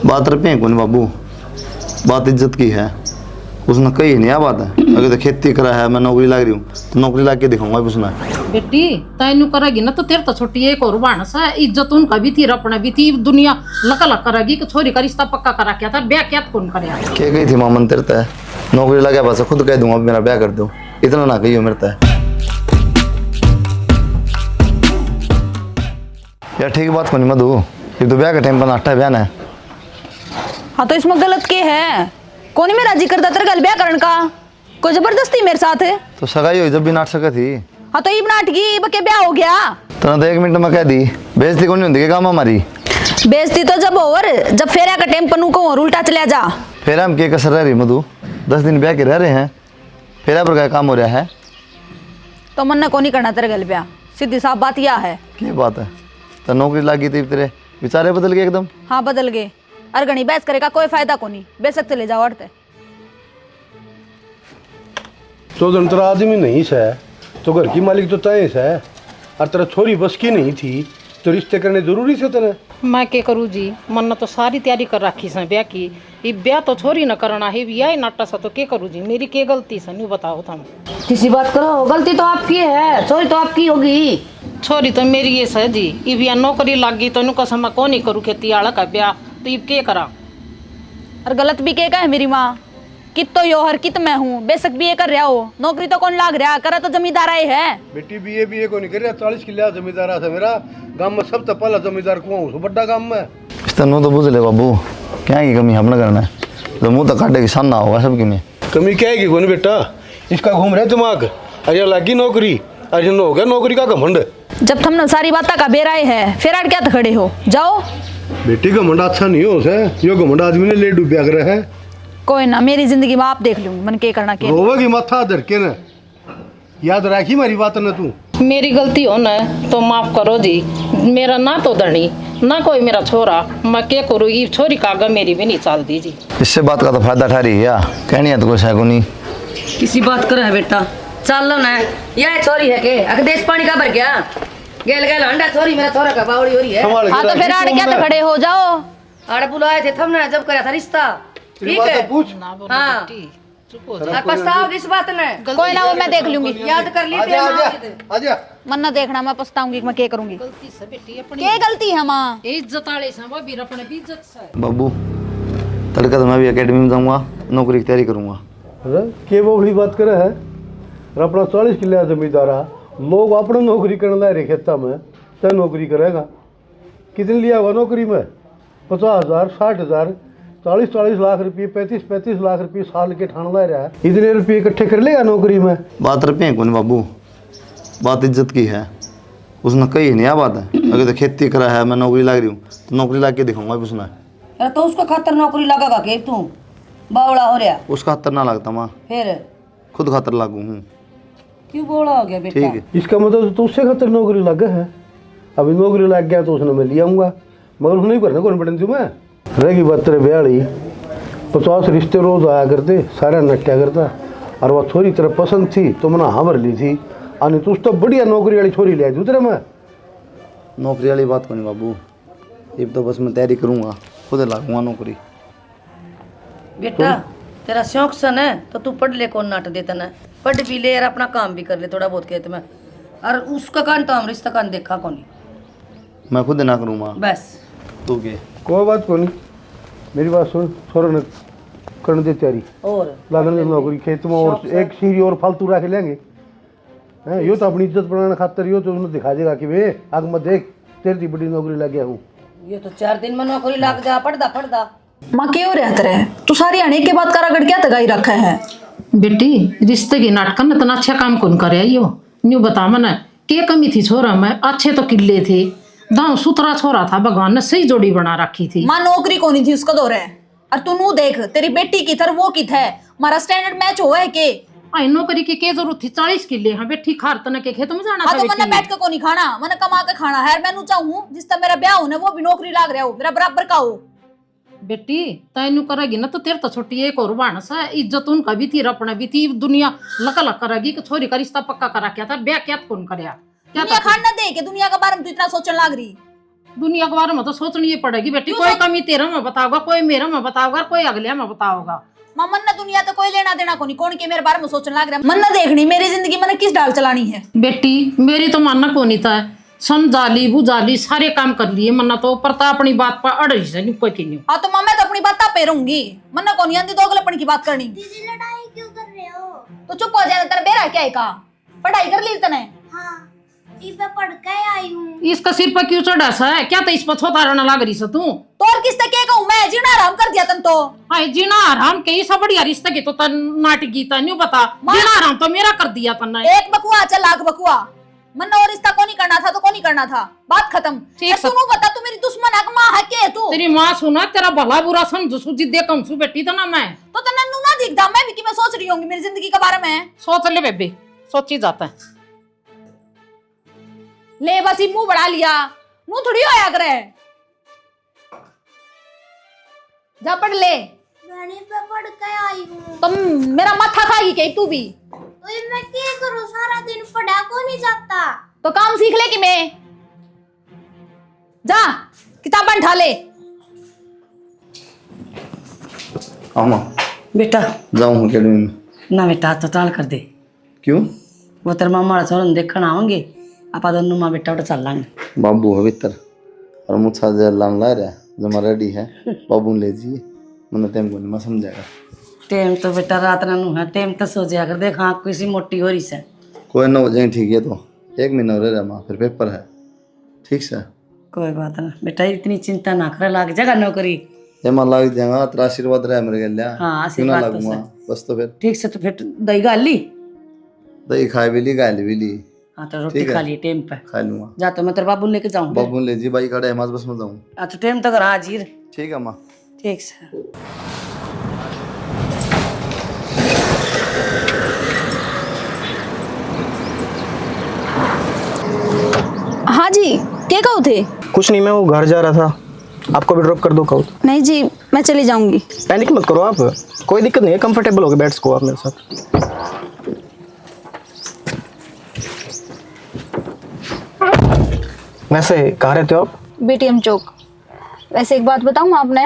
बात रुपये को नहीं बाबू, बात इज्जत की है। उसने कही नहीं आ बात है। अगर तो खेती करा है, मैं नौकरी लाग रही हूँ तो नौकरी ला के दिखाऊंगा उसने। बेटी तैनू करेगी ना तो तेरे तो छोटी एक और बाणस है, इज्जत उनका भी थी अपना भी थी, दुनिया लका लक करेगी कि छोरी का रिश्ता पक्का करा क्या था, ब्याह क्या कौन करे। क्या गई थी मामन तेरे तय नौकरी लगा बस खुद कह दूंगा मेरा ब्याह कर दो, इतना ना कहियो मेरे तय। यार ठीक बात को नहीं मधु, एक तो ब्याह का टाइम पर नाटा बयान है। हाँ तो इसमें गलत क्या है? कौन ही मैं राजी करता तेरे गल ब्याह करने का? कोई जबरदस्ती मेरे साथ है? तो सगाई हुई जब भी नाट सका थी। हाँ तो ये नाटकी के ब्याह हो गया। तो 1 मिनट में कह दी बेइज्जती कौन नहीं होती काम हमारी। बेइज्जती तो जब ओवर जब फेरा का टाइम पन्नू को और उल्टा चला जा। फेरा हम के कसर रह रही मधु, 10 दिन ब्याह के रह रहे हैं, फेरा पर क्या काम हो रहा है। तो मन ने को नहीं करना तेरे गल ब्याह, सीधी साफ बात यह है। क्या बात है? तो नौकरी लागी थी तेरे विचारे बदल गए एकदम। हाँ बदल गए, अरगनी बहस करेगा कोई फायदा को नहीं, बेशक चले जाओ अड़ते। तो तेरा आदमी नहीं है तो घर की मालिक तो तय है, और तेरा छोरी बस की नहीं थी तो रिश्ते करने जरूरी से तेरे। मैं क्या करूँ जी, मन तो सारी तैयारी कर रखी से ब्याह की, ये ब्याह तो छोरी न करना है, यही नाटा सा तो क्या करूँ जी, मेरी क्या गलती से नहीं बताओ तुम। किसी बात करो, गलती तो आपकी है, चोरी तो आपकी होगी। छोरी तो मेरी ये है जी, ये ब्याह नौकरी लग गई तो इनको कसम कौन नहीं करूँ खेती आड़ा का ब्याह, तो ये क्या करा। और गलत भी क्या है मेरी माँ, कित तो यो हर कित मैं हूँ, बेशक भी ये कर रहा हो, नौकरी तो कौन लाग रहा, करा तो जमींदार आए है। बेटी बीए को नहीं कर रहा, 40 किले जमींदार था मेरा गांव में, सब तो पहला जमींदार कुआं हूँ बड़ा गांव में। इस तरह तो बुझ ले बाबू, क्या की कमी हमने करना है, तो मुँह तो काटे की सामना होगा सबकी में। कमी क्या है कौन बेटा, इसका घूम रहे दिमाग, अरे लगी नौकरी, अरे हो गया नौकरी का घमंड। जब तुमने सारी बातें का बेराए है फिर आड़ क्या तो खड़े हो, जाओ। बेटी घमंड अच्छा नहीं हो से, यो घमंड आदमी ने ले डूबिया कर है। कोई ना, मेरी जिंदगी में आप देख लूंगी मन के करना के। रोवेगी माथा धर के न, याद रखी मेरी बात न तू। मेरी गलती हो ना तो माफ करो जी, मेरा ना तो धनी ना कोई मेरा छोरा, मैं क्या करूँ, ये छोरी का आगे मेरी भी नहीं चाल दी जी। इससे बात का तो फायदा ठहरी है या कहनी है तो कुछ है को नहीं। किसी बात करे है बेटा, चल लो ना, यह छोरी है के अगर देश पानी का भर गया, गेल गेल अंडा छोरी मेरा छोरा का बावड़ी हो रही है। हाँ तो फिर आड़ क्या तो खड़े हो, जाओ। आड़े बुलाए थे हमने जब करा था रिश्ता, ठीक है। पूछ हाँ पछताओगे इस बात ने, कोई ना, वो मैं देख लूंगी, याद कर ली आजा। मन ना देखना, मैं पछताऊंगी कि मैं क्या करूंगी। गलती से बेटी अपनी क्या गलती है माँ? इज्जत वाले से वो भी अपने भी इज्जत से। बाबू तड़का तो मैं भी एकेडमी में जाऊँगा, नौकरी की तैयारी करूँगा। अरे के वो बड़ी बात करे है, अपना 40 किले जमींदारा, लोग अपने नौकरी करने लाए रे खेता में, तय नौकरी करेगा। कितने लिया हुआ नौकरी में? 50,000, 60,000, 40 लाख रुपये, 35 लाख रुपये साल के ठान ला रहा है, इतने रुपये इकट्ठे कर लेगा नौकरी में। बात रुपये को नहीं बाबू, बात इज्जत की है। उसने कही नहीं आ बात है। अगर तो खेती करा है, मैं नौकरी लाग रही हूँ तो नौकरी ला के दिखाऊंगा उसने। अरे तो उसको खातर नौकरी लगागा के तू बावड़ा हो रहा, उसका खातर ना लगता माँ, फिर खुद खातर लागू हूँ। क्यों बोला हो गया बेटा? ठीक है, इसका मतलब तो उससे खातर नौकरी लगा है। अभी नौकरी लग गया तो उसने मैं ले आऊँगा, मगर उसने नहीं करना कौन पड़े थी मैं। रहेगी बात तेरे ब्याली, 50 रिश्ते रोज आया करते, सारा नट्या करता, और वह छोरी तेरे पसंद थी तो मैंने हाँ भर ली थी, और तू तो बढ़िया नौकरी वाली छोरी ले आई तेरे में। नौकरी वाली बात को नहीं बाबू, अब तो बस मैं तैयारी करूँगा, खुद लागूंगा नौकरी। बेटा तेरा शौक सन है तो तू पढ़ ले, कौन नाट देता ना, पढ़ भी ले और अपना काम भी कर ले थोड़ा बहुत खेत में, और उसका कान तो हम रिश्ता कान देखा कौन, मैं खुद ना करूँगा बस। तू के कोई बात को नहीं, मेरी बात सुन, छोरा ने करने दे तैयारी, और लागन नौकरी खेत में, और एक सीरी और फालतू रख लेंगे हैं। यो तो अपनी इज्जत बनाने खातर यो तो उन्हें दिखा देगा कि वे आग मत देख तेरी बड़ी नौकरी लग गया हूँ। ये तो 4 दिन में नौकरी लग जा, पढ़दा। माँ क्यों रहते रहे तू, सारी आने के बाद कारागढ़ क्या तगाई रखा है। बेटी रिश्ते की नाटकन इतना अच्छा काम कौन करे यो, न्यू बता मना क्या कमी थी छोरा में, अच्छे तो किले थे, दांव सुथरा छोरा था, भगवान ने सही जोड़ी बना रखी थी। माँ नौकरी कौन थी उसका दौर है, और तू नू देख तेरी बेटी की थर वो की थे, हमारा स्टैंडर्ड मैच हुआ है के। आई नौकरी की क्या जरूरत थी, 40 किले हाँ बेटी खार तना के खेत में जाना हाँ था तो मैंने बेटी। बैठ के को नहीं खाना, मैंने कमा के खाना है। मैं चाहूँ जिस तरह मेरा ब्याह होने वो भी नौकरी लाग रहा हो, मेरा बराबर का हो। बेटी तैनू करेगी ना तो तेरे तो छोटी एक और बाणस है, इज्जत उनका भी थी अपना भी थी, दुनिया लका लक करेगी कि छोरी का रिश्ता पक्का करा क्या था, ब्याह क्या कौन करे क्या दुनिया खाना दे के दुनिया के बारे में तू इतना सोचने लाग रही। दुनिया के बारे में तो सोचनी ही पड़ेगी बेटी। कोई कमी तेरा में बताओगा, कोई मेरा में बताओगा, कोई अगले में बताओगा। माँ मन दुनिया तो कोई लेना देना को नहीं, कौन के मेरे बारे में सोचने लग रहा है। मन देखनी मेरी जिंदगी मैंने किस डाल चलानी है। बेटी मेरी तो मानना को नहीं था, समझाली बुझाली सारे काम कर लिए, मन्ना तो परता अपनी बात पर अड़ ही से कोई की नहीं। हाँ तो माँ मैं तो अपनी बात पे रहूंगी, मन को नहीं आती तो अगलेपन की बात करनी। दीदी लड़ाई क्यों कर रहे हो? तो चुप हो जाए, तेरा बेरा क्या है का पढ़ाई कर ली तने। हाँ मैं पढ़ के आई हूँ। इसका सिर पर क्यों चढ़ा सा है? क्या तो इस पर छोटा रहना लग रही से तू? तो और किसने क्या कहूँ मैं, जीना आराम कर दिया तन तो। अरे जीना आराम के सब बढ़िया रिश्ते के तो तन नाटकी था न्यू बता। जीना आराम तो मेरा कर दिया तन। एक बकुआ चल लाख बकुआ, मन और रिश्ता को नहीं करना था तो को नहीं करना था, बात खत्म। ठीक तू बता, तू मेरी दुश्मन है माँ है के तू? तेरी माँ सुना तेरा भला बुरा समझ सूझी दे कम सु बेटी था ना मैं तो तन्नू ना दिखता मैं भी कि मैं सोच रही होंगी मेरी जिंदगी के बारे में। सोच ले बेबे, सोची जाता है। ले बस ही मुंह बढ़ा लिया, मुंह थोड़ी होया करे। जा पढ़ ले। मैंने पे पढ़ के आई हूँ। तुम मेरा माथा खाएगी क्या तू भी? तो ये मैं क्या करूँ, सारा दिन पढ़ा को नहीं जाता। तो काम सीख ले कि मैं जा किताबें उठा ले। अम्मा बेटा जाऊँ अकेडमी में? ना बेटा तो टाल कर दे। क्यों? वो तेरे मामा छोरन देखण आवेंगे, आपा दोनों माँ बेटा उठे चल लांगे। बाबू है भीतर और मुझसा लान ला रहा है, जमा रेडी है। बाबू ले जाइए, मैंने टाइम को नहीं मैं समझाएगा। टेम तो बेटा रात नू है, टेम तो सो जाया कर, देख आँख किसी मोटी हो रही से। कोई ना हो जाए ठीक है, तो 1 महीना रह रहा माँ, फिर पेपर है। ठीक से कोई बात ना बेटा, इतनी चिंता ना करे, लाग जाएगा नौकरी। ये मान लाग जाएगा, तेरा आशीर्वाद रहा मेरे गल्या। हाँ क्यों ना आशीर्वाद तो लगूंगा से। बस। तो फिर ठीक से, तो फिर दही गाली। दही खाए भी ली, गाय भी ली, हाँ तो रोटी ठीक है। खा लिए टेम पे। खा लूंगा। जा तो मैं तेरे बाबू लेके जाऊँ। बाबू ले जी भाई खड़े है, बस में जाऊँ। अच्छा टेम तक रहा जीर। ठीक है माँ। ठीक से। हाँ जी क्या कहो थे? कुछ नहीं, मैं वो घर जा रहा था, आपको भी ड्रॉप कर दो कहो? नहीं जी मैं चली जाऊंगी। पैनिक मत करो आप, कोई दिक्कत नहीं है, कंफर्टेबल हो गए, बैठ सको आप मेरे साथ। वैसे कहाँ रहते हो आप? बीटीएम चौक। वैसे एक बात बताऊं आपने,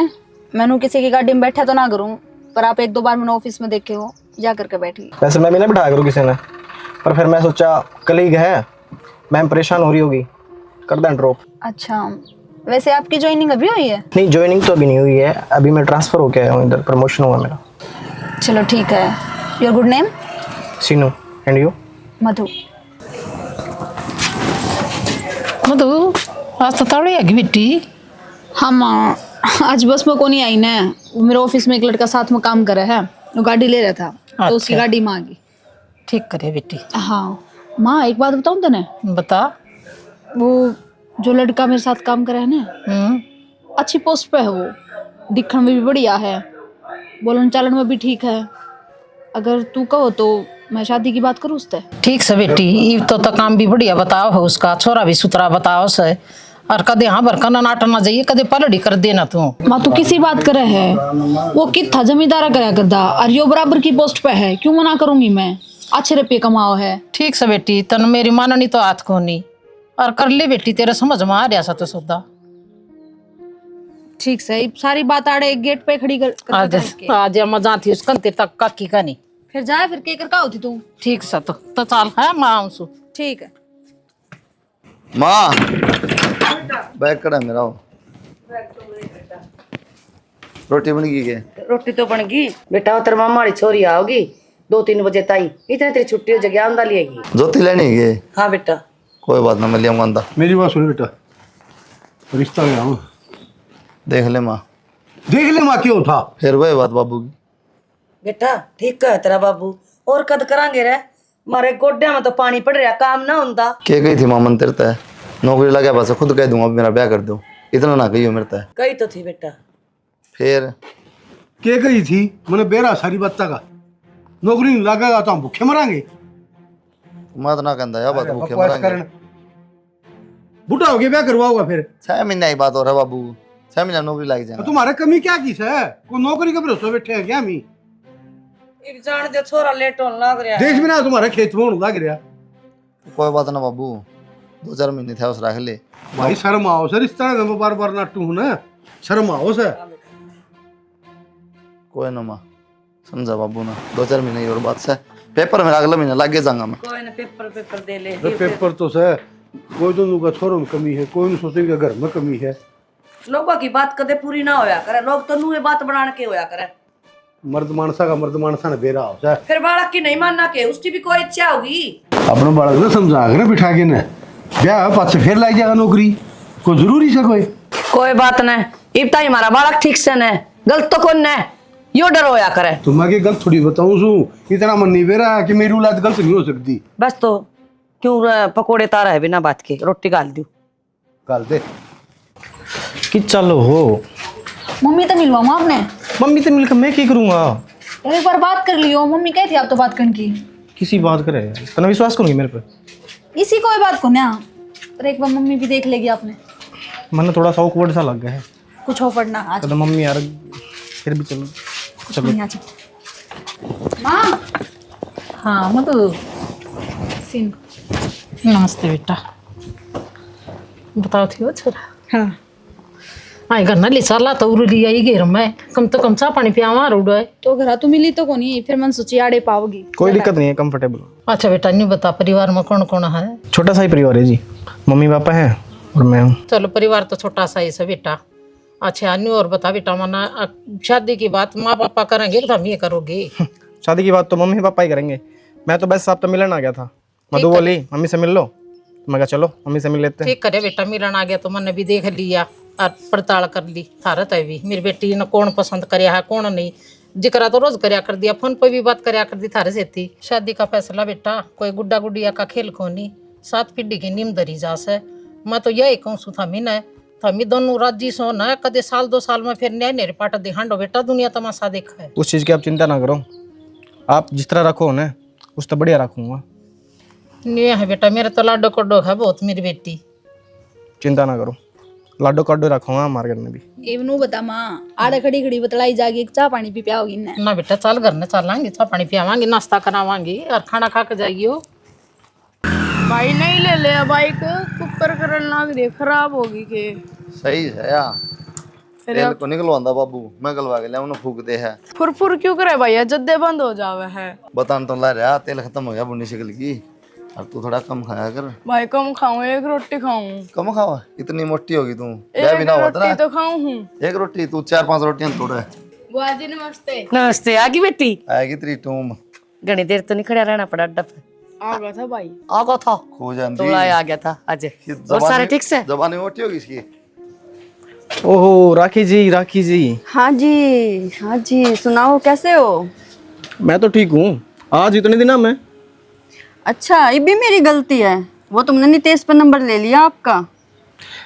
मैंने किसी की गाड़ी में बैठा तो ना करूं, पर आप 1-2 बार मैंने ऑफिस में देखे हो, जा करके बैठी। वैसे मैं भी ना बिठाया करूँ किसी ने, पर फिर मैं सोचा कलीग है, मैम परेशान हो रही होगी, कर दें ड्रॉप। अच्छा वैसे आपकी ज्वाइनिंग अभी हुई है? नहीं ज्वाइनिंग तो अभी नहीं हुई है, अभी मैं ट्रांसफ़र होके आया हूँ इधर, प्रमोशन हुआ मेरा। चलो ठीक है। Your good name? Seenu. And you? Madhu. Madhu आज तो ताड़ी है बेटी। हाँ माँ आज बस में कौन आई ना, वो मेरे ऑफिस में एक लड़का साथ में काम कर रहा है, वो गाड़ी ले रहा था तो उसकी गाड़ी में आ गई। ठीक करे बेटी। हाँ माँ एक बात बताऊँ तने? बता। वो जो लड़का मेरे साथ काम कर रहा है ना, अच्छी पोस्ट पे है, वो दिखने में भी बढ़िया है, बोलन चालन में भी ठीक है। अगर तू कहो तो मैं शादी की बात करूँ उससे। ठीक से बेटी, ये तो काम भी बढ़िया बताओ है, उसका छोरा भी सुतरा बताओ से, और कदे हाँ भरका ना नाटना जाइए, कदे पलड़ी कर देना तू। माँ तू किसी बात करे है, वो कितना जमींदारा करा करदा और यो बराबर की पोस्ट पे है, क्यों मना करूंगी मैं, अच्छे रुपये कमाओ है। ठीक से बेटी, तन मेरी माननी तो हाथ को नहीं, और कर ले बेटी, तेरे समझ में आ रहा सा तो सौदा। ठीक से सारी बात आड़े गेट पे खड़ी कर आज मजा थी उसका तेरे तक काकी का नहीं, फिर जाए फिर के कर का होती तू। ठीक सा तो चल है माँ उनसु। ठीक है माँ बैग कड़ा है मेरा, रोटी बन गई क्या? रोटी तो बन गई बेटा, वो तेरे मामा वाली छोरी आओगी 2-3 बजे ताई, इतने तेरी छुट्टी हो जगह आंदा लिएगी। जोती लेनी है? हाँ बेटा। कोई बात ना, मैं ले आऊंगा अंदा। मेरी बात सुन बेटा, रिश्ता गया हूँ, देख ले माँ। देख ले माँ क्यों था? फिर वही बात बाबू की। बेटा ठीक है तेरा बाबू, और कद करांगे रे, मारे गोड्या में तो पानी पड़ रहा, काम ना होंदा। क्या कही थी माँ मन तेरे तय? नौकरी लगे पास खुद कह दूंगा मेरा ब्याह कर दो, इतना ना कहियो मेरे तय। कही तो थी बेटा। फिर क्या कही थी? मैंने बेरा सारी बत्ता का, नौकरी नहीं लगेगा तो हम भूखे मरांगे। मैं तो ना कहता यार, बात भूखे बकवास मरांगे। करन। बुढ़ा हो गया ब्याह करवाओगा फिर? 6 महीने की बात हो रहा है बाबू, 6 महीने लग जाएगा। तुम्हारे कमी क्या की है? कोई नौकरी के भरोसे बैठे हैं क्या हम? जान दे छोरा लेट होने लग रहा है। देश में ना तुम्हारे खेत में होने लग रहा। कोई बात ना बाबू, 2-4 महीने थे उस रख ले। भाई शर्म आओ सर, इस तरह मैं बार बार नाटू हूँ ना, शर्म आओ सर। कोई ना माँ समझा बाबू ना, 2-4 महीने की और बात से पेपर में अगला महीना लागे जाऊंगा मैं। कोई ना पेपर दे ले। अरे पेपर तो सर कोई तो उनका छोरों में कमी है, कोई नहीं सोचेगा घर में कमी है। लोगों की बात कदे पूरी ना होया करे, लोग तो नूहे बात बनाने के होया करे। मर्द मानसा का मर्द मानसा ने बेरा हो सर। फिर बालक की नहीं मानना के, उसकी भी कोई इच्छा होगी। अपने बालक ने समझा कर बिठा के ने ब्याह पास से फिर लाई जाएगा नौकरी, कोई जरूरी से कोई बात नहीं, इब ताई हमारा बालक ठीक से न, गलत तो कौन न, यो डर होया करे। तुम आगे गलत थोड़ी बताऊं सू, इतना मन नहीं बेरा कि मेरी औलाद गलत नहीं हो सकती। बस तो क्यों पकोड़े तारा है बिना बात के, रोटी गाल दू गाल दे कि चलो हो मम्मी तो मिलवाऊंगा आपने। मम्मी से मिलकर मैं क्या करूँगा? यार एक बार बात कर लियो, मम्मी कहती आप तो बात करने की। किसी बात करे तना विश्वास करूँगी मेरे पे? इसी कोई बात को ना, पर एक बार मम्मी भी देख लेगी आपने। मन थोड़ा सा awkward सा लग गया है। कुछ हो पड़ना आज। तो मम्मी यार फिर भी चलो चलो। नहीं, आज माँ। हाँ मधु, सीन। नमस्ते बेटा। बताओ थी वो छोरा। हाँ आई घर ना ले चला तो उड़ लिया ही घेर में, कम तो कम चाह पानी पियावा रोड है। तो घर तू मिली तो कोनी, फिर मन सोची आड़े पाओगी। कोई दिक्कत नहीं है, कंफर्टेबल। अच्छा बेटा नहीं बता परिवार में कौन कौन है? छोटा सा ही परिवार है जी, मम्मी पापा हैं और मैं हूँ। चलो परिवार तो छोटा सा ही है बेटा। अच्छा अन्य और बता बेटा, मना शादी की बात माँ पापा करेंगे तो हम ये करोगे? शादी की बात तो मम्मी पापा ही करेंगे, मैं तो बस आप तो मिलन आ गया था। मधु बोली मम्मी से मिल लो, तो मैं कहा चलो मम्मी से मिल लेते हैं। ठीक करे बेटा, मिलन आ गया तो मैंने भी देख लिया और पड़ताल कर ली थारा तय भी। मेरी बेटी ने कौन पसंद करया है कौन नहीं, जिक्र तो रोज करया कर दिया, फोन पे भी बात करया कर दी थारे से थी। शादी का फैसला बेटा कोई गुड्डा गुडिया का खेल कोनी, 7 पीढ़ी की नीम दरी जास है। मैं तो यही कहूँ सु थमी न, थमी दोनों राजी सो न, कदे साल 2 साल में फिर न्याय नेरे पाटा दिखांडो बेटा, दुनिया तमाशा देखा है। उस चीज़ की आप चिंता ना करो, आप जिस तरह रखो ना उस तरह बढ़िया रखूँगा। ये है बेटा, मेरे तो लाडो कोडो है बहुत मेरी बेटी। चिंता ना करो, लाडो काडो रखूँगा हमारे घर में भी। एवनू बता माँ, आड़े खड़ी खड़ी बतलाई जागी, चाह पानी पी पियाओगी ना? ना बेटा चल घर में चलांगे, चाह पानी पियावांगे, नाश्ता करावांगे और खाना खा के जाएगी हो। भाई नहीं ले ले बाइक, कुकर करन लाग रही, खराब होगी के। सही है यार, तेल को निकलवांदा बाबू, मैं गलवा के ले उन्हें फूक दे है। फुरफुर क्यों करे भैया, जद्दे बंद हो जावे है। बतान तो ला रहा तेल खत्म हो गया बुनी शिकल की, और तू थोड़ा कम खाया कर। भाई कम खाऊं, 1 रोटी खाऊं। कम खावा, इतनी मोटी होगी तू, क्या भी ना होता रोटी ना। तो खाऊं हूं। 1 रोटी तू 4-5 रोटियां तोड़े। बुआ जी नमस्ते। नमस्ते, आगी बेटी। आएगी तेरी टूम। घनी देर तो नहीं खड़ा रहना पड़ा अड्डा पे। आ गया था भाई। आ गया था, खो जाती थोड़ा आ गया था आज। और सारे ठीक से? जबानी मोटी होगी इसकी। ओहो राखी जी, राखी जी। हाँ जी सुनाओ कैसे हो? मैं तो ठीक हूँ, आज इतने दिन में। अच्छा ये भी मेरी गलती है, वो तुमने नितेश पर नंबर ले लिया आपका।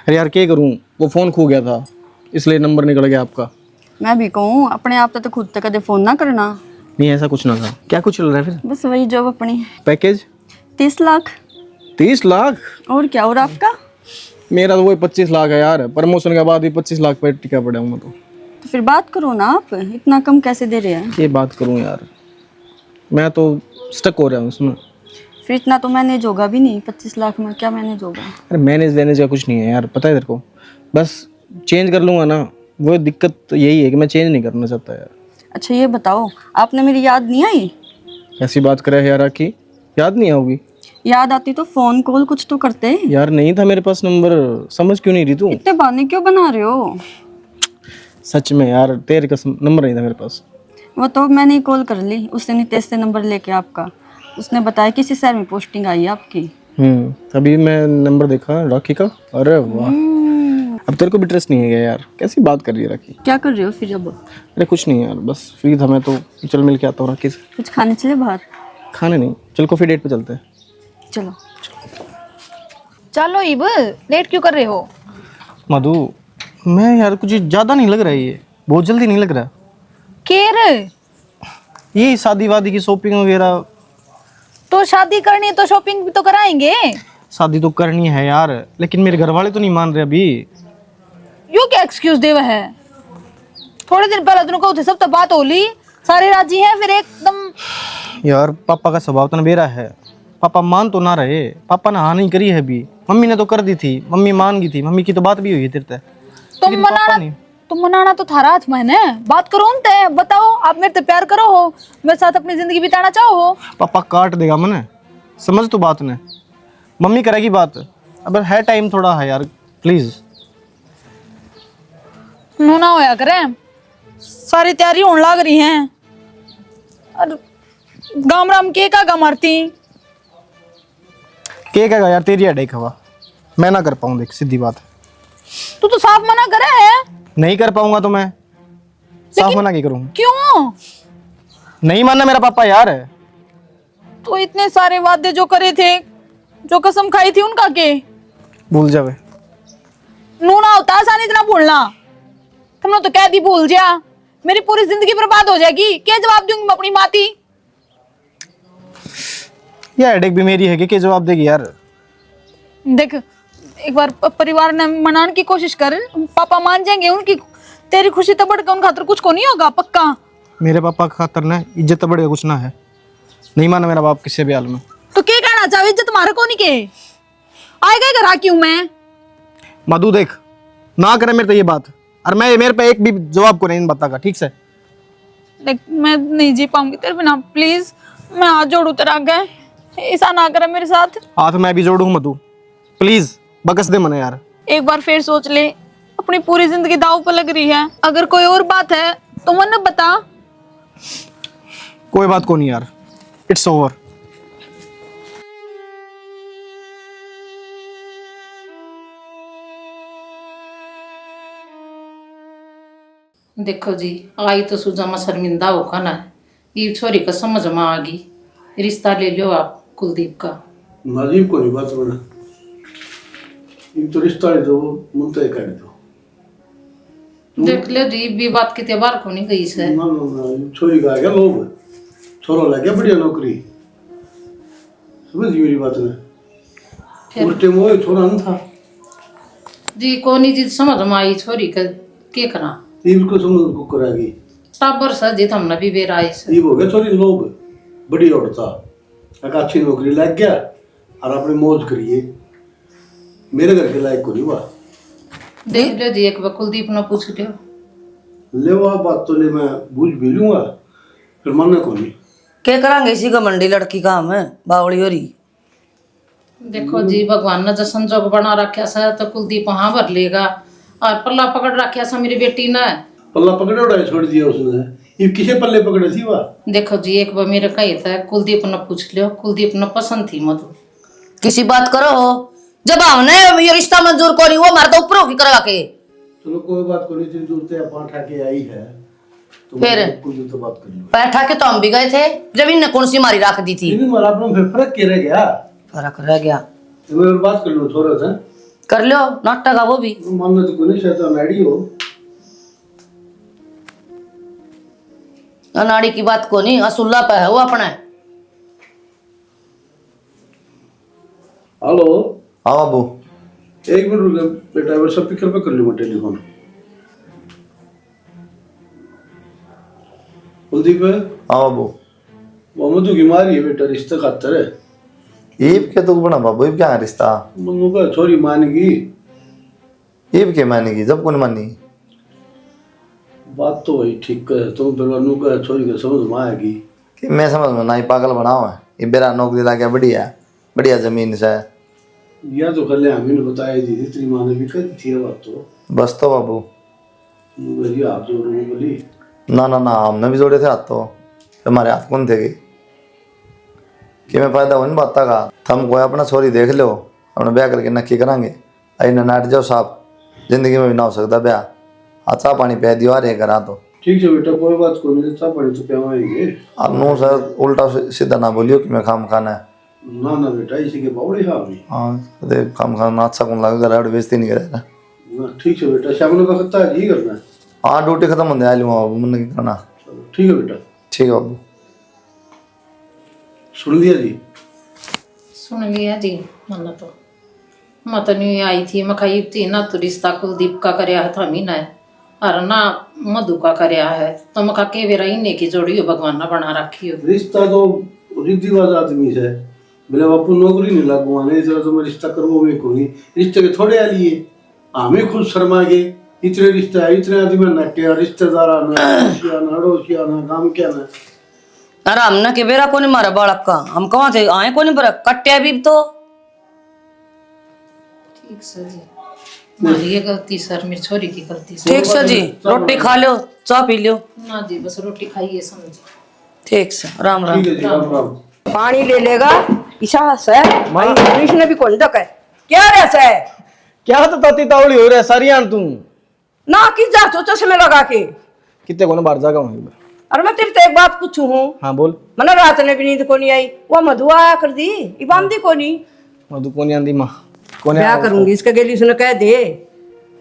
अरे यार क्या करूँ, वो फ़ोन खो गया था इसलिए नंबर निकल गया आपका। मैं भी कहूँ अपने आप तो खुद तक कदे फोन ना करना। नहीं ऐसा कुछ ना था। क्या कुछ चल रहा है फिर? बस वही जॉब अपनी। पैकेज 30 लाख। 30 लाख? और क्या, और आपका? मेरा तो वही 25 लाख है यार, प्रमोशन के बाद ही 25 लाख पे टिका पड़ा हूँ मैं तो। फिर बात करो ना, आप इतना कम कैसे दे रहे हैं? ये बात करूँ यार, मैं तो स्टक हो रहा हूँ इसमें। फिर इतना तो मैनेज होगा भी नहीं, 25 लाख में क्या मैनेज होगा? अरे मैनेज वैनेज का कुछ नहीं है यार, पता है तेरे को, बस चेंज कर लूँगा ना। वो दिक्कत तो यही है कि मैं चेंज नहीं करना चाहता यार। अच्छा ये बताओ, आपने मेरी याद नहीं आई? ऐसी बात करे यार, राखी याद नहीं आओगी? याद आती तो फोन कॉल कुछ तो करते। यार नहीं था मेरे पास नंबर, समझ क्यों नहीं रही तू? इतने बहाने क्यों बना रहे हो? सच में यार तेरे कसम नंबर नहीं था मेरे पास। वो तो मैंने ही कॉल कर ली, उसने नितेश से नंबर लेके आपका। उसने बताया किसी शहर में पोस्टिंग आई है आपकी। तभी मैं नंबर देखा राखी का। अरे वाह, अब तेरे को भी ट्रस्ट नहीं है क्या यार? कैसी बात कर रही है राखी? क्या कर रहे हो फिर अब? अरे कुछ नहीं यार, बस फ्री था मैं तो, चल मिल के आता हूँ राखी से। कुछ खाने चले बाहर? खाने नहीं, चल कॉफी डेट पे चलते हैं। चलो चलो इब, लेट क्यों कर रहे हो? मधु मैं यार कुछ ज़्यादा नहीं लग रहा है, ये बहुत जल्दी नहीं लग रहा केर ये शादी वादी की शॉपिंग वगैरह। तो शादी करनी है तो शॉपिंग भी तो कराएंगे। शादी तो करनी है यार, लेकिन मेरे घर वाले तो नहीं मान रहे अभी। यू क्या एक्सक्यूज देवा है? थोड़े दिन पहले तुमने कहो थे सब तो बात हो ली, सारे राजी हैं, फिर एकदम। यार पापा का स्वभाव तो ना बेरा है, पापा मान तो ना रहे, पापा ने हाँ नहीं करी है अभी। मम्मी ने तो कर दी थी, मम्मी मान गई थी, मम्मी की तो बात भी हुई है तेरे से। तुम मनाना तुम मनाना तो थारा हाथ में है ना। बात करो उनसे, बताओ आप मेरे से प्यार करो हो, मेरे साथ अपनी जिंदगी बिताना चाहो हो। पापा काट देगा मने, समझ तू बात ने, मम्मी करेगी बात। अब है टाइम थोड़ा है यार, प्लीज। नू ना होया करे, सारी तैयारी होने लग रही है। और गाम राम के का मारती के कहेगा यार, तेरी हेडेक हवा, मैं ना कर पाऊँ, देख सीधी बात। तू तो साफ मना करे है। नहीं कर पाऊंगा तो मैं साफ मना क्या करूँ? क्यों? नहीं मानना मेरा पापा यार। तो इतने सारे वादे जो करे थे, जो कसम खाई थी उनका के भूल जावे। नू ना होता आसानी इतना भूलना। तुमने तो कह दी भूल जा, मेरी पूरी जिंदगी बर्बाद हो जाएगी। क्या जवाब दूंगी मैं अपनी माती? ये हेडेक भी मेरी है कि जवाब देगी यार। देख, एक बार परिवार ने मनाने की कोशिश कर, पापा मान जाएंगे। उनकी तेरी खुशी तो बढ़ के उन खातर कुछ को नहीं होगा पक्का। मेरे पापा का खातर ना इज्जत तो बढ़ेगा कुछ ना है। नहीं माना मेरा बाप किसी भी हाल में। तो क्या कहना चाहे, इज्जत तुम्हारे को नहीं के आएगा घर आ क्यों मैं? मधु देख, ना करे मेरे तो ये बात, और मैं मेरे पे एक भी जवाब को नहीं बतागा, ठीक से? देख, मैं नहीं जी पाऊंगी तेरे बिना, प्लीज मैं हाथ जोड़ू तेरे आगे, ऐसा ना करे मेरे साथ। हाथ मैं भी जोड़ू मधु, प्लीज बकस दे मने यार। एक बार फिर सोच ले, अपनी पूरी जिंदगी दाव पर लग रही है। अगर कोई और बात है तो मन बता। कोई बात को नहीं यार, इट्स ओवर। देखो जी, आई तो सुजा में शर्मिंदा होगा ना, ये छोरी का समझ में आ गई। रिश्ता ले लो आप कुलदीप का। नाजीब को नहीं बात बना, ये तो रिश्ता ले दो, मुंतय कर दो। देख ले जी, भी बात की त्योहार को नहीं गई से। ना ना ना, छोरी का आ गया लोग, छोरा लग गया बढ़िया नौकरी, समझ गई मेरी बात ने। उल्टे मोह छोरा न था जी, कोनी जी समझ में आई छोरी का के करा। ये को समझ को करागी टाबर सा जी हमने भी बेर आई से। ये हो गया छोरी लोग बड़ी औरता, एक अच्छी नौकरी लग गया और अपने मौज करिए। मेरे घर के लायक को नहीं हुआ। देख लो जी, एक बार कुलदीप ने पूछ लियो। ले वो बात तो ले, मैं बूझ भी लूंगा, फिर मानना को नहीं। क्या करांगे, इसी का मंडी लड़की काम है, बावड़ी हो रही। देखो जी, भगवान ने जो संजोग बना रखा सा तो कुलदीप वहां भर लेगा, और पल्ला पकड़ रखा सा मेरी बेटी ने। पल्ला पकड़े उड़ाए छोड़ दिया उसने, ये किसे पल्ले पकड़े थी वह? देखो जी, एक बार मेरे कही था कुलदीप ने पूछ लियो, कुलदीप ने पसंद थी मधु। किसी बात करो हो, जब हमने ये रिश्ता मंजूर करी वो मारता ऊपर की करा के। चलो कोई बात को नहीं, इतनी दूर से अपन उठा के आई है तो फिर? कुछ तो बात कर लो। पैठा के तो हम भी गए थे, जब इनने कौन सी मारी रख दी थी। नहीं मारा अपना, फिर फर्क क्या रह गया? फर्क रह गया, तो मैं बात कर लो थोड़ा सा, कर लो नाटक का वो भी। मानना तो कोई शैतान नाड़ी हो। अनाड़ी की बात को नहीं, असुल्ला पे है वो अपना। हेलो, हाँ बाबू। एक मिनट रुक बेटा, मैं सब पिकर पे कर लूंगा टेलीफोन। कुलदीप है? हाँ बाबू। वो मधु की मारी है बेटा, रिश्ता खातर है। ईब के तो बना बाबू, ईब क्या है रिश्ता? मनु का छोरी मान गई। ईब के मानेगी जब कौन मानी? बात तो वही ठीक है, तुम फिर मनु का छोरी के समझ में आएगी कि मैं समझ में ना ही पागल बनाओ है। ये बेरा नौकरी ला के बढ़िया बढ़िया जमीन से। या तो कल हमें बताया दी थी, तेरी माँ ने भी कही थी बात तो। बस तो बाबू। बोली आप जोड़ूंगी बोली। ना ना ना, हमने भी जोड़े थे हाथ तो, हमारे हाथ कौन थे कि मैं फायदा हो नहीं बात का। थम कोई अपना छोरी देख लो, अपने ब्याह करके नक्की करांगे। आई ना नाट जाओ साहब, जिंदगी में भी ना हो सकता ब्याह। अच्छा पानी पै दियो रे करा तो। ठीक है बेटा, कोई बात को नहीं, अच्छा पानी तो पिवाएंगे। अब नो सर उल्टा सीधा ना बोलियो कि मैं काम खाना है। ना ना बेटा, इसी के बावड़े हाँ भी। हाँ तो काम खाना अच्छा कौन लगेगा, राड बेइज्जती नहीं करेगा। ना ठीक है बेटा, शाम को वक्त आज ही करना है। हाँ ड्यूटी खत्म होने आ लूँगा बाबू, मैंने क्या करना। चलो ठीक है बेटा। ठीक है बाबू। सुन लिया जी? सुन लिया जी। मन तो मत नहीं आई थी, मैं कही थी ना तो रिश्ता कुलदीप का करया है था मीना है, और ना मधु का करया है, तो मैं के बेरा इन्हें की जोड़ी हो भगवान ने बना रखी हो। रिश्ता तो रीतिवाज आदमी से बोले बापू नौकरी नहीं लगवाने जरा तो मैं रिश्ता करवावे को नहीं रिश्ते के थोड़े आ लिए हमें खुद शर्मा गए इतने रिश्ते है इतने आदमी नटे रिश्तेदार आना अड़ोसी आना काम क्या ना अरे हमने के बेरा को नहीं मारा बालक का हम कहाँ थे आए को नहीं बरा कट्टे भी तो ठीक सर जी हमारी ये गलती सर मेरी छोरी की गलती सर ठीक सर जी रोटी खा लो चाय पी लो ना जी बस रोटी खाइए समझ ठीक सर राम राम ठीक है जी राम राम पानी ले लेगा ईशा से भाई इंग्लिश ने भी कौन तक है क्या रे से क्या तो ताती तावड़ी हो रहा है सारी आन तू ना कि जा तो चश्मे लगा के कितने को बाहर जागा वहीं पर। अरे मैं तेरे से एक बात पूछू हूँ हाँ बोल। मैंने रात ने भी नींद को नहीं आई वो मधु आया कर दी इबांदी को नहीं मधु कौन आंदी माँ कौन ब्याह करूंगी इसके गेली उसने कह दे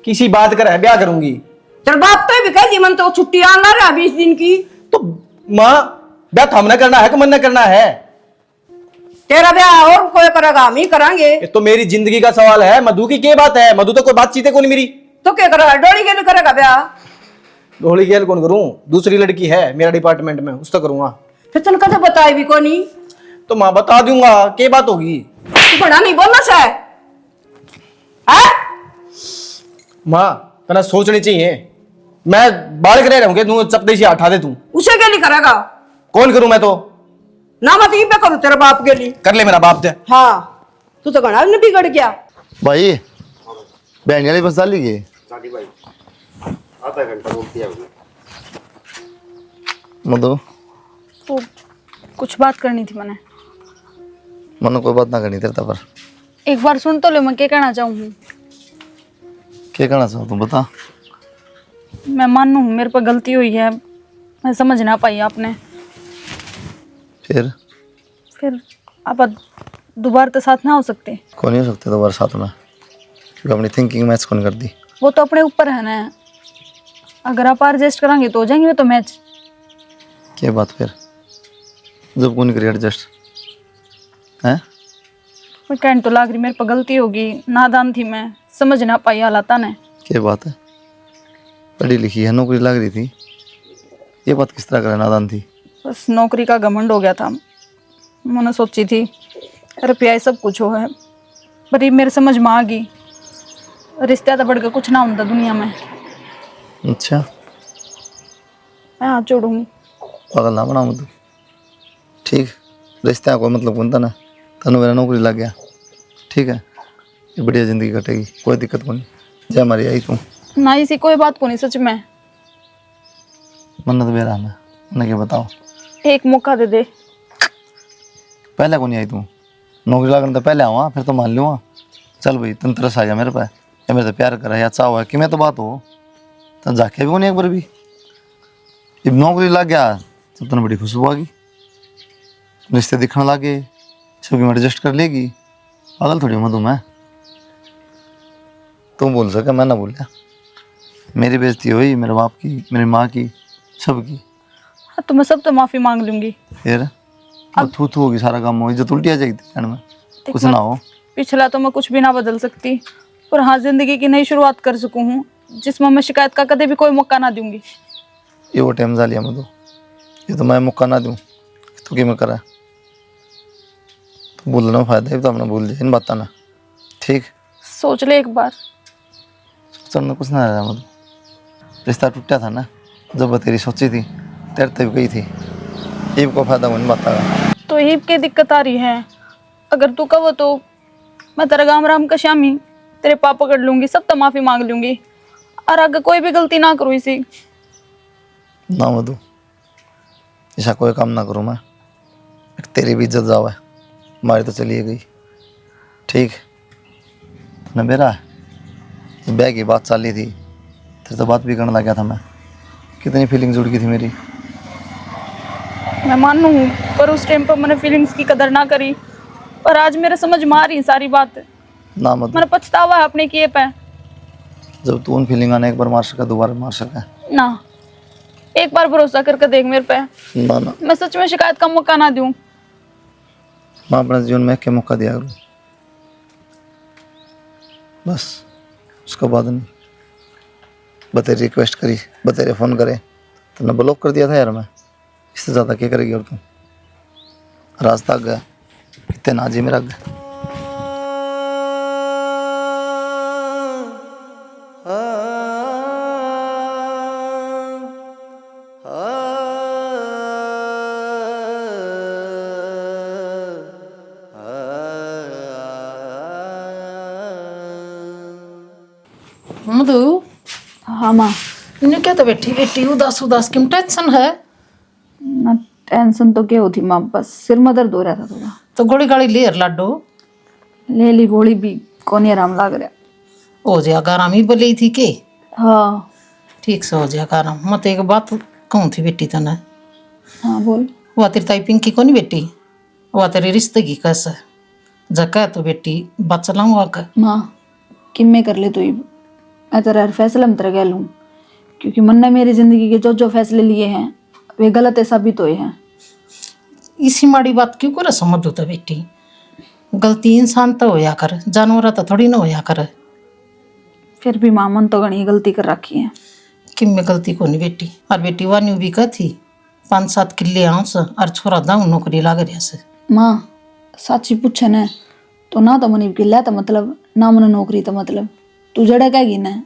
किसी बात कर है ब्याह करूंगी चल बाप तो भी कह दी मन तो छुट्टी आना रहा 20 दिन की तो माँ ब्याह तो हमने करना है कि मन ने करना है। तेरा ब्याह और कोई करेगा हम ही करांगे ये तो मेरी जिंदगी का सवाल है मधु की क्या बात है मधु तो कोई बातचीत है कौन मेरी। तो क्या करेगा डोली के करेगा ब्याह होली खेल कौन करूं दूसरी लड़की है मेरा डिपार्टमेंट में उसका करूंगा। फिर तन कदे बताए भी कोनी तो माँ बता दूंगा क्या बात होगी। तू बड़ा नहीं बोलना से है माँ तना सोचनी चाहिए मैं बाल करे रहूंगे तू चपदे से हटा दे तू उसे के लिए करेगा कौन करूं मैं तो ना मत ही पे करूं तेरे बाप के लिए कर ले मेरा बाप दे। हाँ तू तो घना भी बिगड़ गया भाई बहन वाली बस डाली गई मधु तो कुछ बात करनी थी मैंने मनो कोई बात ना करनी तेरे पर एक बार सुन तो लो मैं क्या कहना चाहूँ क्या कहना चाहो तुम बता। मैं मानू हूँ मेरे पर गलती हुई है मैं समझ ना पाई आपने फिर आप दोबारा तो साथ ना हो सकते कौन नहीं हो सकते दोबारा साथ में क्योंकि अपनी थिंकिंग मैच कौन कर दी वो तो अपने ऊपर है ना अगर आप एडजस्ट कराएंगे तो हो जाएंगे तो मैच क्या बात फिर जब कौन करी एडजस्ट है मैं कहने तो लाग रही मेरे पर गलती होगी नादान थी मैं समझ ना पाई हालात ने क्या बात है पढ़ी लिखी है नौकरी लग रही थी ये बात किस तरह करे नादान थी बस नौकरी का घमंड हो गया था मैंने सोची थी रुपया सब कुछ हो है पर ये मेरे समझ में आ गई रिश्ता तो बढ़ के कुछ ना होता दुनिया में। अच्छा मैं हाथ जोड़ूंगी पागल ना बना तू ठीक रिश्ते का कोई मतलब कौन था ना तनु मेरा नौकरी लग गया ठीक है ये बढ़िया जिंदगी कटेगी कोई दिक्कत नहीं जय हमारी आई तू ना इसी कोई बात को नहीं सच में मन्नत बेरा है उन्हें क्या बताओ एक मौका दे दे पहले को नहीं आई तू नौकरी लगने तो पहले आवा फिर तो मान लूँगा चल भाई तुम तरस आ जा मेरे पे या मेरे से प्यार कर या चाहो है कि मैं तो बात हो तो जाके भी को नहीं एक बार भी जब नौकरी लग गया तब तो बड़ी खुशबू आ गई रिश्ते दिखने लगे सबकी मैं एडजस्ट कर लेगी पागल थोड़ी मधु मैं तुम बोल सके मैं ना बोलिया मेरी बेइज्जती हुई मेरे बाप की मेरी माँ की सबकी हाँ तो मैं सब तो माफ़ी मांग लूँगी फिर अब थू थू होगी सारा काम हो इज्जत उल्टी आ जाएगी कहने में कुछ ना हो पिछला तो मैं कुछ भी ना बदल सकती पर हाँ जिंदगी की नई शुरुआत कर सकूँ हूँ जिसमें मैं शिकायत का कभी भी कोई मौका ना दूंगी। ये वो टाइम जा लिया मधु ये तो मैं मौका ना दूँ तो कि मैं करा तो बोलना फायदा है तो अपना भूल जाए इन बात ना ठीक सोच ले एक बार सोचने कुछ ना रहा मधु रिश्ता टूटा था ना जब तेरी सोची थी तेरे तब गई थी ये को फायदा इन बात का तो ही की दिक्कत आ रही है अगर तू कहो तो मैं तेरा गाम राम का श्यामी तेरे पाप पकड़ लूंगी सब तो माफ़ी मांग लूंगी और अगर कोई भी गलती ना करूँ इसी ना मधु ऐसा कोई काम ना करूँ मैं तेरी भी इज्जत जावा है हमारी तो चली गई ठीक ना मेरा ब्याह की बात चल रही थी तेरे तो बात भी करने लग गया था मैं कितनी फीलिंग जुड़ गई थी मेरी मैं मानू हूँ पर उस टाइम पर मैंने फीलिंग्स की कदर ना करी पर आज मेरे समझ में आ रही सारी बात ना मधु मैंने पछतावा है अपने किए पे जब तू उन फीलिंग आने एक बार मार सका दोबारा मार सका ना एक बार भरोसा करके देख मेरे पे ना ना मैं सच में शिकायत का मौका ना दूं मैं अपने जीवन में क्या मौका दिया करूँ बस उसका बाद नहीं बतेरी रिक्वेस्ट करी बतेरे फ़ोन करे तो मैं ब्लॉक कर दिया था यार मैं इससे ज़्यादा क्या करेगी और तुम रास्ता गया कितने ना जी मेरा अग्गे। मधु हाँ माँ। इन्हें क्या तो बैठी बैठी उदास उदास क्यों, टेंशन है? ना टेंशन तो क्या होती माँ, बस सिर में दर्द हो रहा था थोड़ा। तो गोली गाड़ी ले लाडो। ले ली गोली भी, कौन आराम लग रहा। हो जाएगा आराम ही बोली थी के? हाँ ठीक से हो जाएगा आराम। मत एक बात कहूँ थी बेटी तने। हाँ बोल। वह तेरी ताई पिंकी को नहीं बेटी, वह तेरे रिश्ते की कैसे जगह तो बेटी बात चलाऊँ आकर। माँ कि मैं कर ले तो ही मैं तेरा हर फैसला में तेरा कह लूँ, क्योंकि मन ने मेरी जिंदगी के जो जो फैसले लिए हैं वे गलत है साबित हुए हैं। इसी माड़ी बात क्यों करे समझ होता बेटी? गलती इंसान तो होया कर, जानवर तो थोड़ी ना होया कर। फिर भी माँ मन तो घनी गलती कर रखी है। कि मैं गलती को नहीं बेटी। और बेटी वानी भी कह थी 5-7 किले आऊस और छोरा दाऊ नौकरी लाग रहा से। माँ साची पूछे न तो ना तो मनी किला तो मतलब ना मन नौकरी तो मतलब तू जड़ा कहेगी न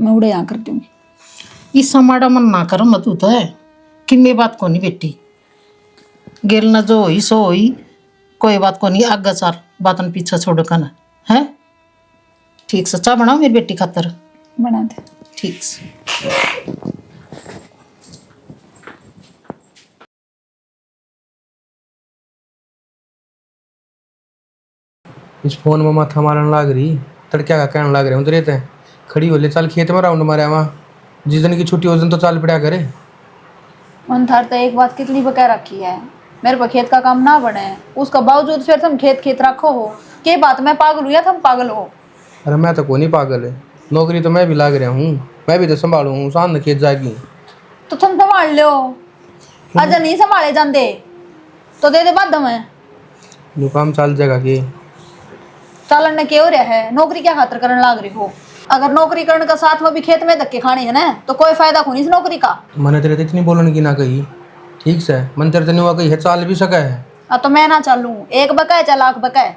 मैं उड़े यहाँ कर दूंगी। इसा माड़ा मन ना कर मत तो है कि मैं बात को नहीं बेटी। गेल न जो हुई सो हुई, कोई बात को नहीं, आगे चार बातन पीछे छोड़ कर ना है। ठीक से चाह बनाओ मेरी बेटी खातर। बना दे। ठीक से। इस फोन में माथा मारन लाग रही, तड़क्या का कहने लाग रहे हूँ रहते हैं खड़ी हो ले, चल खेत में राउंड मारे वहाँ, जिस दिन की छुट्टी उस दिन तो चल पड़ा करे। मन थार तो एक बात कितनी बका रखी है, मेरे पर खेत का काम ना बने उसका बावजूद फिर तुम खेत खेत रखो हो। के बात मैं पागल हूँ या तुम पागल हो? अरे मैं तो कोई नहीं पागल है, नौकरी तो मैं भी लाग रहा हूँ, मैं भी तो संभालू हूँ, शान खेत जाएगी तो तुम संभाल लो। अगर नहीं संभाले जाते तो दे दे बाद में जो काम चल जाएगा कि चालन ने क्या हो रहा है, नौकरी क्या खातर करने लाग रही हो? अगर नौकरी करने का साथ में भी खेत में धक्के खाने है ना तो कोई फायदा को नहीं इस नौकरी का। मैंने तेरे तो इतनी बोलने की ना कही, ठीक से मन तेरे तो नहीं हुआ कही है, चाल भी सका है। तो मैं ना चालू, एक बका है 4 लाख बका है,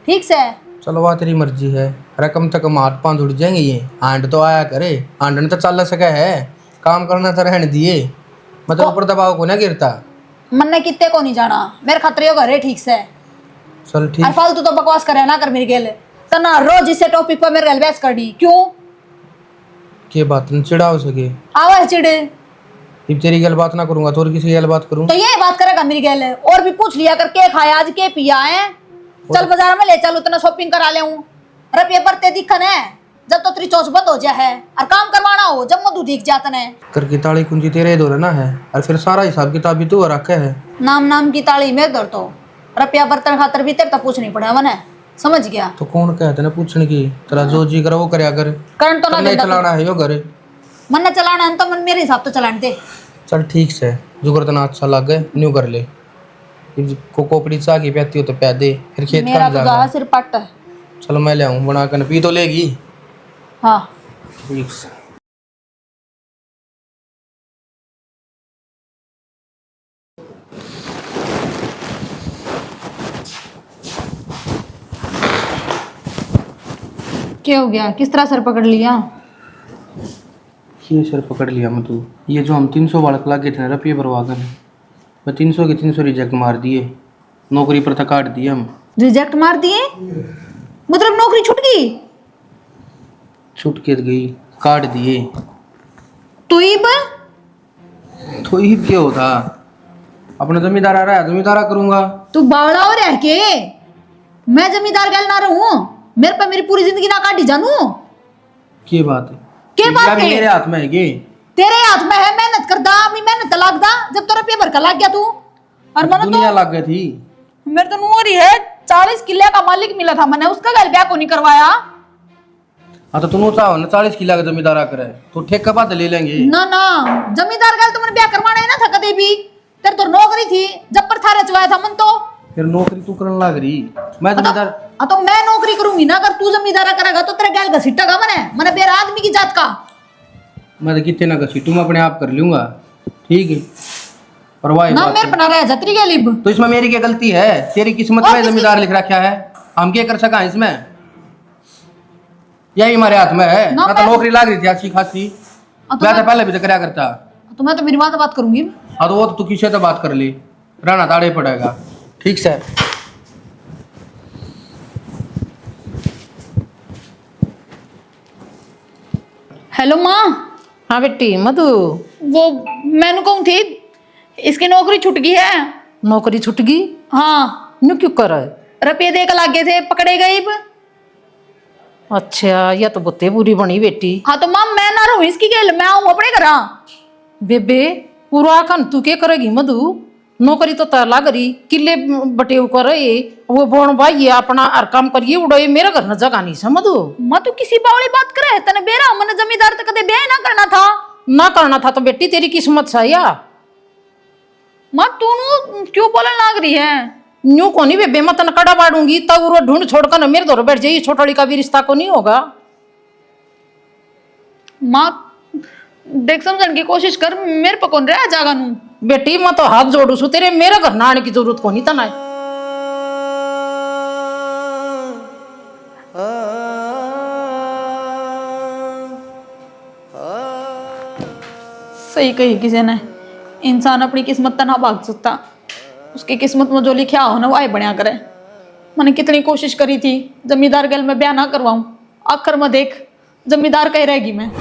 ठीक से। चलो वह तेरी मर्जी है, अरे कम से कम 8-5 उड़ जाएंगे ये, आंड तो आया करे, आंड ने तो चल सका है, काम करना तो रहने दिए, मतलब ऊपर दबाव को ना गिरता। मन ने कितने को नहीं जाना, मेरे खतरे घर है ठीक से। चल ठीक। और फालतू तो बकवास करे ना कर मेरे गेल तना रोज इसे टॉपिक पर मेरे बहस कर दी क्यों? के बात न चिढ़ा हो सके आवाज चिड़े। अब तेरी गल बात ना करूंगा तो और किसी गल बात करूं तो ये बात करेगा मेरी गेल और भी पूछ लिया कर के खाया आज के पिया है। चल बाजार में ले चल, उतना शॉपिंग करा ले हूं। अरे पेपर ते दिखन है जब तो तेरी चौस बंद हो जाए है और काम करवाना हो जब मधु दिख जाता है। कर की ताली कुंजी तेरे दो ना है और फिर सारा हिसाब किताब भी तू रखा है। नाम की ताली मेरे दर तो रुपया बर्तन खातर भी तेरे तो पूछनी पड़ा मन है, समझ गया? तो कौन कहते ना पूछने की, तेरा जो जी करे वो करया कर, करंट तो ना नहीं चलाना है यो घर। मन ने चलाना है तो मन मेरे हिसाब तो चलाने दे। चल ठीक से, जो कर तना अच्छा लग गए न्यू कर ले, को कोपड़ी चाह की प्याती हो तो प्या दे, फिर खेत मेरा का तो जाएगा। सिर पट है। चलो मैं ले आऊं बना कर, पी तो लेगी। हाँ ठीक से। क्या हो गया, किस तरह सर पकड़ लिया? ये सर पकड़ लिया मैं तू, ये जो हम 300 बालक लागे थे ना रुपये बर्बाद कर, मैं 300 के 300 रिजेक्ट मार दिए, नौकरी पर तक काट दिए हम। रिजेक्ट मार दिए मतलब नौकरी छूट गई? छूट के गई, काट दिए। तो इब तो ये क्या होता, अपना जमींदार आ रहा है जमींदारा करूंगा। तू बावड़ा हो रहा है के? मैं जमींदार गैल ना रहूं, मेरे पे मेरी पूरी जिंदगी ना काटी जानू। क्या बात है, क्या बात है? मेरे हाथ में है ये, तेरे हाथ में है, मेहनत करदा अपनी मेहनत लाग दा, जब तो रुपया भर का लाग गया तू। और मन दुनिया लग गई थी मेरे तो नूरी है 40 किले का मालिक मिला था, मैंने उसका गैल ब्याह को नहीं करवाया। हाँ तो तुम चाहो ना 40 किला का जमींदारा करे तो ठेका बात ले लेंगे ना ना जमींदार गैल तुमने ब्याह करवाना है ना था कदे भी, तेरे तो नौकरी थी जब पर था रचवाया था मन तो। फिर नौकरी तू करने लग रही, मैं जमींदार। तो मैं नौकरी करूंगी ना, अगर तू जमींदारा करेगा तो तेरा गैल घसीटेगा मने बेरा आदमी की जात का। मैं तो कितने ना कसी तुम अपने आप कर लूंगा, ठीक है, पर वही ना बात मेरे है। पना रह जा तेरी गलीब। तो इसमें मेरी क्या गलती है? तेरी किस्मत में जमींदार लिख रखा है, हम क्या कर सका इसमें? यही हमारे हाथ में है। ना मैं तो मैं- नौकरी लाग रही थी अच्छी खासी, तो मैं तो पहले भी तो कराया करता। तो मैं तो मेरी बात करूंगी। हाँ तो वो तो तू किसी से बात कर ली, रहना ताड़े पड़ेगा। ठीक से। हेलो माँ। हाँ बेटी मधु, वो मैंने कहूँ थी इसकी नौकरी छूट गई है। नौकरी छूट गई? हाँ, न्यू क्यों कर? रुपये दे के लागे थे, पकड़े गए। अच्छा, यह तो बुत्ते बुरी बनी बेटी। हाँ तो माँ मैं ना रहूँ इसकी गेल, मैं आऊँ अपने घर। बेबे पूरा कन तू क्या करेगी मधु? नौकरी तो तय लग रही, किले बटे कर वो बोन भाई अपना हर काम करिए उड़ाई, मेरा घर न जगह नहीं से मधु। माँ तू किसी बावली बात करे, तने बेरा मन जमींदार तक कदे ब्याह ना करना था। ना करना था तो बेटी तेरी किस्मत सा या। माँ तू नु क्यों बोलने लग रही है? न्यू को नहीं बेबे, मैं तन कड़ा बाड़ूंगी तब वो ढूंढ छोड़कर न मेरे दौर बैठ जाइए, छोटड़ी का भी रिश्ता को नहीं होगा। माँ देख समझने की कोशिश कर, मेरे पे कौन रहा जागा नू। बेटी मैं तो हाथ जोड़ू सु तेरे, मेरे घर ना आने की जरूरत को नहीं तना। सही कही किसी ने, इंसान अपनी किस्मत तना भाग सकता, उसकी किस्मत में जो लिखा हो ना वो बढ़िया करे। मैंने कितनी कोशिश करी थी जमींदार गल में ब्याह ना करवाऊं, आखिर में देख जमींदार कह रहेगी मैं।